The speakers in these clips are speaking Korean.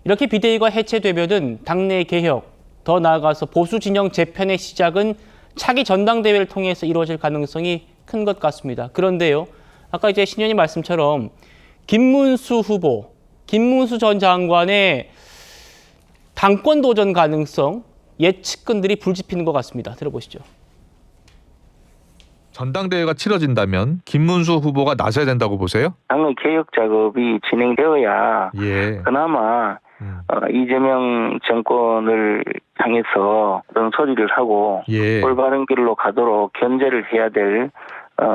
이렇게 비대위가 해체되면은 당내 개혁, 더 나아가서 보수 진영 재편의 시작은 차기 전당대회를 통해서 이루어질 가능성이 큰 것 같습니다. 그런데요, 아까 이제 신 의원님 말씀처럼 김문수 후보, 김문수 전 장관의 당권 도전 가능성 예측근들이 불지피는 것 같습니다. 들어보시죠. 전당대회가 치러진다면 김문수 후보가 나서야 된다고 보세요? 당의 개혁 작업이 진행되어야 예. 그나마 이재명 정권을 향해서 그런 소리를 하고 예. 올바른 길로 가도록 견제를 해야 될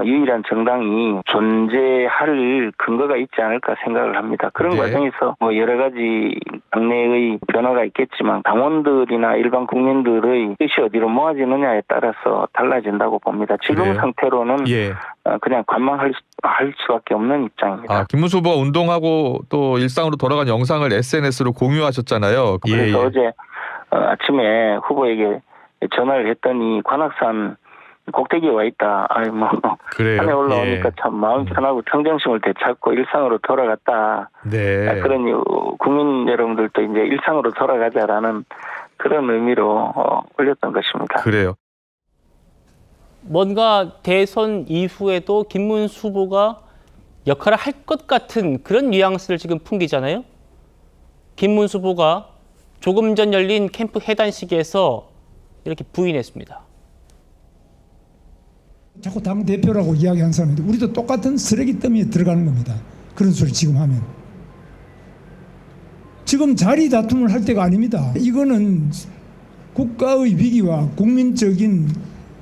유일한 정당이 존재할 근거가 있지 않을까 생각을 합니다. 그런 네. 과정에서 뭐 여러 가지 당내의 변화가 있겠지만 당원들이나 일반 국민들의 뜻이 어디로 모아지느냐에 따라서 달라진다고 봅니다. 지금 그래요? 상태로는 예. 그냥 관망할 수밖에 없는 입장입니다. 김문수 후보가 운동하고 또 일상으로 돌아간 영상을 SNS로 공유하셨잖아요. 그래서 어제 아침에 후보에게 전화를 했더니 관악산 꼭대기에 와 있다. 그래요. 산에 올라오니까 예. 참 마음 편하고 평정심을 되찾고 일상으로 돌아갔다. 네. 그러니 국민 여러분들도 이제 일상으로 돌아가자라는 그런 의미로 올렸던 것입니다. 그래요. 뭔가 대선 이후에도 김문수 후보가 역할을 할 것 같은 그런 뉘앙스를 지금 풍기잖아요. 김문수 후보가 조금 전 열린 캠프 해단식에서 이렇게 부인했습니다. 자꾸 당대표라고 이야기하는 사람인데 우리도 똑같은 쓰레기 더미에 들어가는 겁니다. 그런 소리 지금 하면. 지금 자리 다툼을 할 때가 아닙니다. 이거는 국가의 위기와 국민적인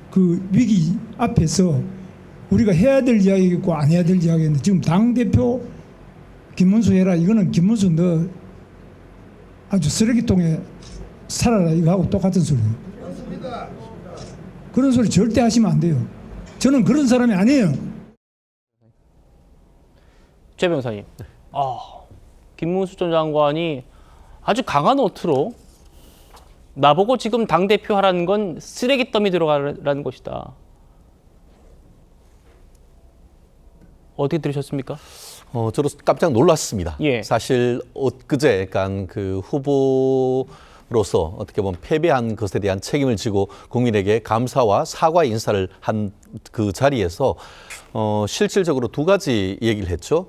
그 위기 앞에서 우리가 해야 될 이야기겠고 안 해야 될 이야기인데 지금 당대표 김문수 해라. 이거는 김문수 너 아주 쓰레기통에 살아라. 이거하고 똑같은 소리예요. 그런 소리 절대 하시면 안 돼요. 저는 그런 사람이 아니에요. 최 변호사님, 김문수 전 장관이 아주 강한 어투로 나보고 지금 당대표 하라는 건 쓰레기 더미 들어가라는 것이다. 어떻게 들으셨습니까? 저도 깜짝 놀랐습니다. 예. 사실 엊그제 그러니까 그 후보로서 어떻게 보면 패배한 것에 대한 책임을 지고 국민에게 감사와 사과 인사를 한 그 자리에서 실질적으로 두 가지 얘기를 했죠.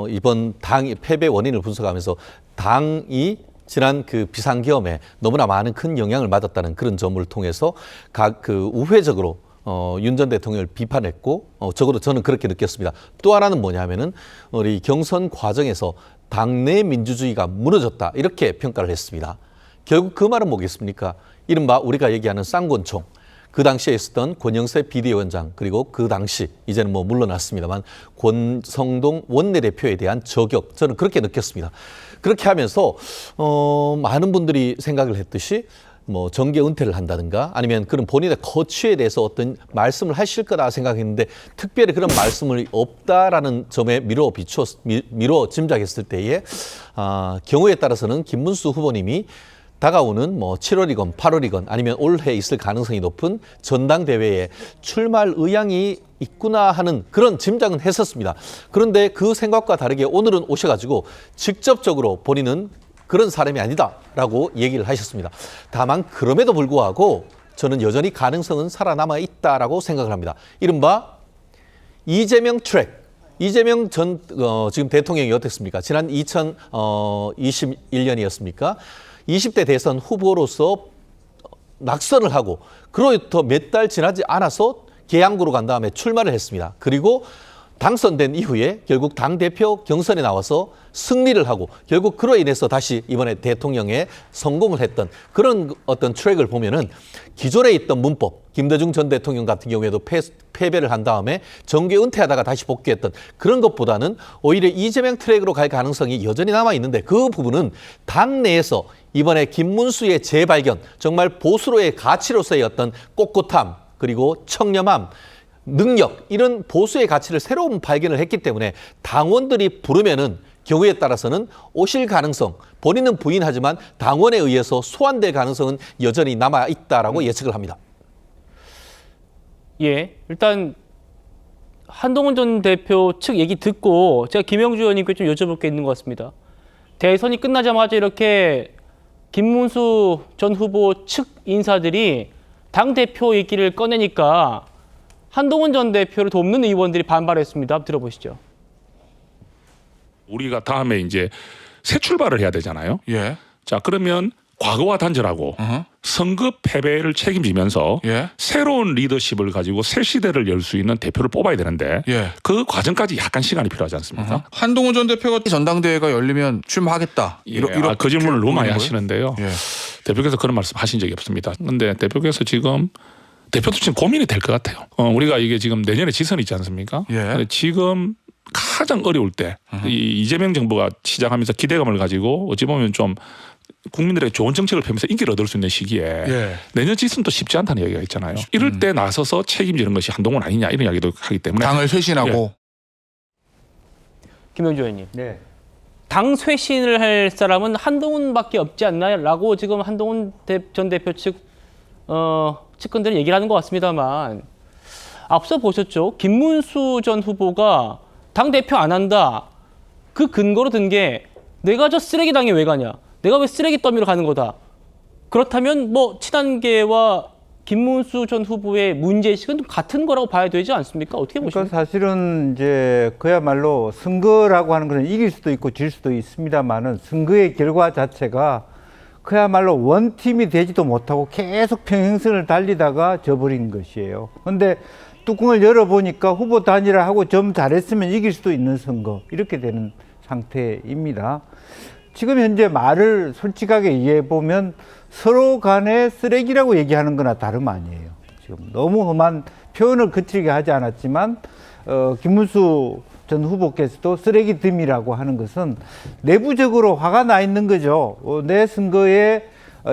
이번 당 패배 원인을 분석하면서 당이 지난 그 비상계엄에 너무나 많은 큰 영향을 받았다는 그런 점을 통해서 각 그 우회적으로 윤 전 대통령을 비판했고 적어도 저는 그렇게 느꼈습니다. 또 하나는 뭐냐면은 우리 경선 과정에서 당내 민주주의가 무너졌다 이렇게 평가를 했습니다. 결국 그 말은 뭐겠습니까? 이른바 우리가 얘기하는 쌍권총. 그 당시에 있었던 권영세 비대위원장 그리고 그 당시 이제는 뭐 물러났습니다만 권성동 원내대표에 대한 저격 저는 그렇게 느꼈습니다. 그렇게 하면서 많은 분들이 생각을 했듯이 뭐 정계 은퇴를 한다든가 아니면 그런 본인의 거취에 대해서 어떤 말씀을 하실 거다 생각했는데 특별히 그런 말씀을 없다라는 점에 미뤄 짐작했을 때에 경우에 따라서는 김문수 후보님이 다가오는 뭐 7월이건 8월이건 아니면 올해 있을 가능성이 높은 전당대회에 출마할 의향이 있구나 하는 그런 짐작은 했었습니다. 그런데 그 생각과 다르게 오늘은 오셔가지고 직접적으로 본인은 그런 사람이 아니다라고 얘기를 하셨습니다. 다만 그럼에도 불구하고 저는 여전히 가능성은 살아남아 있다라고 생각을 합니다. 이른바 이재명 트랙. 이재명 전 지금 대통령이 어땠습니까? 지난 2021년이었습니까? 20대 대선 후보로서 낙선을 하고 그로부터 몇 달 지나지 않아서 계양구로 간 다음에 출마를 했습니다. 그리고 당선된 이후에 결국 당대표 경선에 나와서 승리를 하고 결국 그로 인해서 다시 이번에 대통령에 성공을 했던 그런 어떤 트랙을 보면은 기존에 있던 문법, 김대중 전 대통령 같은 경우에도 패배를 한 다음에 정계 은퇴하다가 다시 복귀했던 그런 것보다는 오히려 이재명 트랙으로 갈 가능성이 여전히 남아 있는데 그 부분은 당내에서 이번에 김문수의 재발견, 정말 보수로의 가치로서의 어떤 꼿꼿함 그리고 청렴함 능력 이런 보수의 가치를 새로운 발견을 했기 때문에 당원들이 부르면은 경우에 따라서는 오실 가능성 본인은 부인하지만 당원에 의해서 소환될 가능성은 여전히 남아 있다라고 예측을 합니다. 예, 일단 한동훈 전 대표 측 얘기 듣고 제가 김영주 의원님께 좀 여쭤볼 게 있는 것 같습니다. 대선이 끝나자마자 이렇게 김문수 전 후보 측 인사들이 당 대표 얘기를 꺼내니까 한동훈 전 대표를 돕는 의원들이 반발했습니다. 한번 들어보시죠. 우리가 다음에 이제 새 출발을 해야 되잖아요. 예. 자, 그러면 과거와 단절하고 선거 패배를 책임지면서 예. 새로운 리더십을 가지고 새 시대를 열 수 있는 대표를 뽑아야 되는데 예. 그 과정까지 약간 시간이 필요하지 않습니까? 한동훈 전 대표가 전당대회가 열리면 출마하겠다. 그 질문을 너무 많이 하시는데요. 예. 대표께서 그런 말씀 하신 적이 없습니다. 그런데 대표께서 지금 대표도 지금 고민이 될 것 같아요. 우리가 이게 지금 내년에 지선이 있지 않습니까? 예. 근데 지금 가장 어려울 때 이 이재명 정부가 시작하면서 기대감을 가지고 어찌 보면 좀 국민들에게 좋은 정책을 펴면서 인기를 얻을 수 있는 시기에 예. 내년 지선도 쉽지 않다는 얘기가 있잖아요. 이럴 때 나서서 책임지는 것이 한동훈 아니냐 이런 이야기도 하기 때문에 당을 쇄신하고 김영주 의원님. 네. 당 쇄신을 할 사람은 한동훈밖에 없지 않나라고 지금 한동훈 전 대표 측 측근들은 얘기를 하는 것 같습니다만 앞서 보셨죠? 김문수 전 후보가 당 대표 안 한다. 그 근거로 든 게 내가 저 쓰레기당에 왜 가냐? 내가 왜 쓰레기 더미로 가는 거다. 그렇다면 뭐 친한계와 김문수 전 후보의 문제의식은 같은 거라고 봐야 되지 않습니까? 어떻게 보십니까? 그러니까 사실은 이제 그야말로 선거라고 하는 것은 이길 수도 있고 질 수도 있습니다만은 선거의 결과 자체가 그야말로 원팀이 되지도 못하고 계속 평행선을 달리다가 져버린 것이에요. 그런데 뚜껑을 열어보니까 후보 단일화하고 좀 잘했으면 이길 수도 있는 선거 이렇게 되는 상태입니다. 지금 현재 말을 솔직하게 얘기해보면 서로 간에 쓰레기라고 얘기하는 거나 다름 아니에요. 지금 너무 험한 표현을 거칠게 하지 않았지만 김문수 전 후보께서도 쓰레기 듬이라고 하는 것은 내부적으로 화가 나 있는 거죠. 내 선거에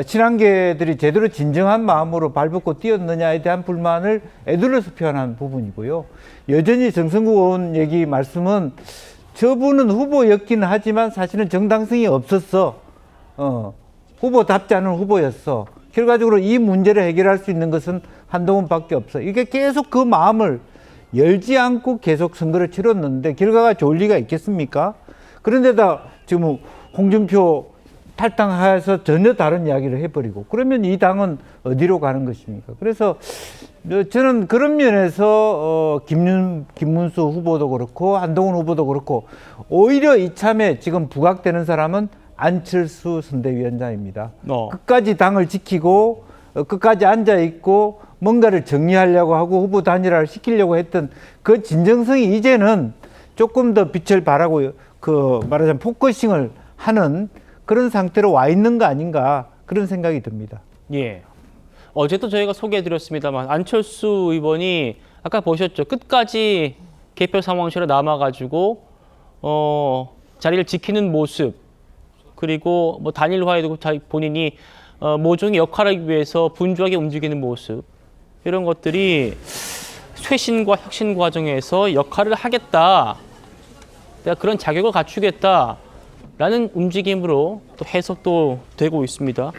친한계들이 제대로 진정한 마음으로 발벗고 뛰었느냐에 대한 불만을 애둘러서 표현한 부분이고요. 여전히 정성국 의원 얘기 말씀은 저분은 후보였기는 하지만 사실은 정당성이 없었어. 후보답지 않은 후보였어. 결과적으로 이 문제를 해결할 수 있는 것은 한동훈밖에 없어. 이게 계속 그 마음을 열지 않고 계속 선거를 치렀는데 결과가 좋을 리가 있겠습니까? 그런데다 지금 홍준표 탈당해서 전혀 다른 이야기를 해버리고 그러면 이 당은 어디로 가는 것입니까? 그래서 저는 그런 면에서 김문수 후보도 그렇고 한동훈 후보도 그렇고 오히려 이참에 지금 부각되는 사람은 안철수 선대위원장입니다. 끝까지 당을 지키고 끝까지 앉아있고 뭔가를 정리하려고 하고 후보 단일화를 시키려고 했던 그 진정성이 이제는 조금 더 빛을 발하고 말하자면 포커싱을 하는 그런 상태로 와 있는 거 아닌가 그런 생각이 듭니다. 예. 어제도 저희가 소개해드렸습니다만 안철수 의원이 아까 보셨죠. 끝까지 개표 상황실에 남아가지고 자리를 지키는 모습 그리고 뭐 단일화에도 본인이 모종의 역할을 하기 위해서 분주하게 움직이는 모습 이런 것들이 쇄신과 혁신 과정에서 역할을 하겠다. 내가 그런 자격을 갖추겠다라는 움직임으로 또 해석도 되고 있습니다.